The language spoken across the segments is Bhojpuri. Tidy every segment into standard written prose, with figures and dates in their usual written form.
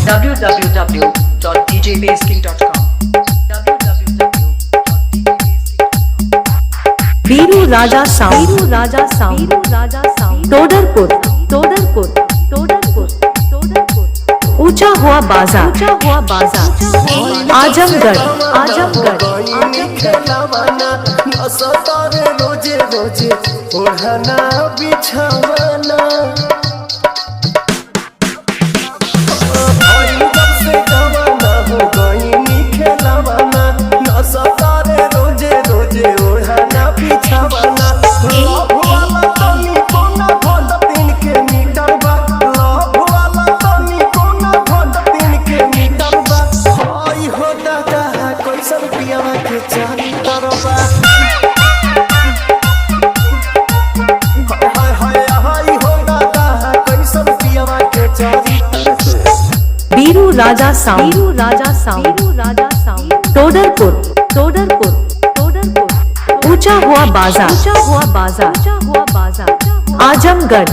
www.djbasking.com वीरू राजा साउंड टोडरपुर ऊंचा हुआ बाजार आजमगढ़ रोजे रोजे ओढ़ना बिछावना से गवाना हो गई खेलावना नसतारे रोजे रोजे ओढ़ना बिछावना वीरू राजा साउंड टोडरपुर ऊंचा हुआ बाजार आजमगढ़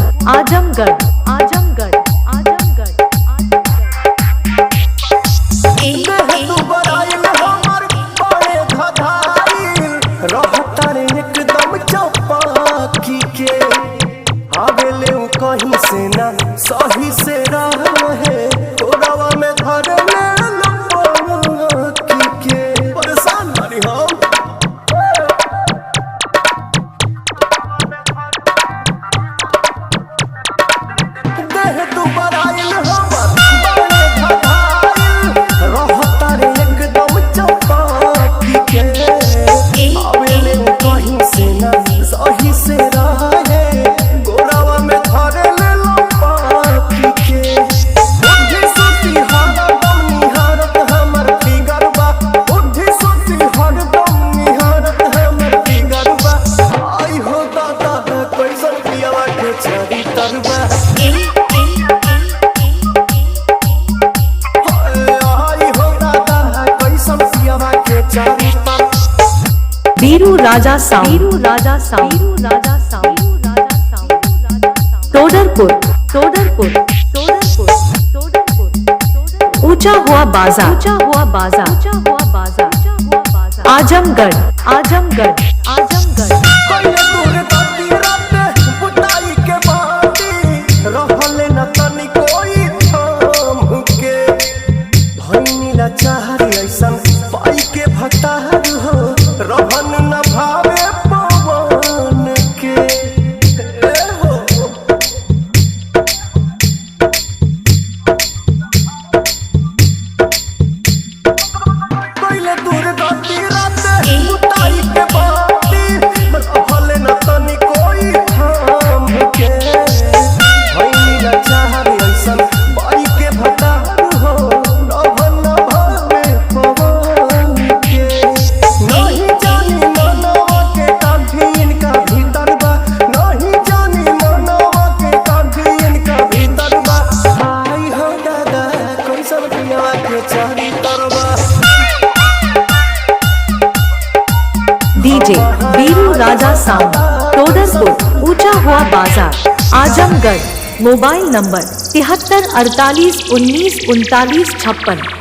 एकदम चौपाकी के आवेले कहीं से ना सही से रहे कोरावा में धर ले लपकी के परेशान बानी हम देह तू बराइल हमर बड़े घायल रहता रे एकदम चौपाकी के आवेले कहीं से ना सही से रहे कोरावा में धर ले लपकी के बुद्धि सुती हरदम निहारत हमर फिगरबा बुद्धि सुती हरदम निहारत हमर फिगरबा आई हो दादा कैसन पियावा के चरित्रबा आई हो दादा कैसन पियावा के चरित्र वीरू राजा साउंड टोडरपुर ऊंचा हुआ बाजार आजमगढ़ कइले दूर गति राते बुताई के बाती रहले न तनी कोई थाम के भइनी ना चाहरी ऐसन पाई के भतार हो रहन न भावे पवन के ए हो कइले दूर गति राते बुताई के बाती रहले न तनी कोई थाम के भइनी ना चाहरी ऐसन पाई के भतार हो रहन न भावे पवन के नहीं जानी मनवा के काठी इनका भीतर बा नहीं जानी मनवा के काठी इनका भीतर बा आई हो दादा कैसन पियावा के चरित्र बा डीजे वीरू राजा साउंड टोडरपुर ऊंचा हुआ बाजार आजमगढ़ मोबाइल नंबर 73 48 19 39 56।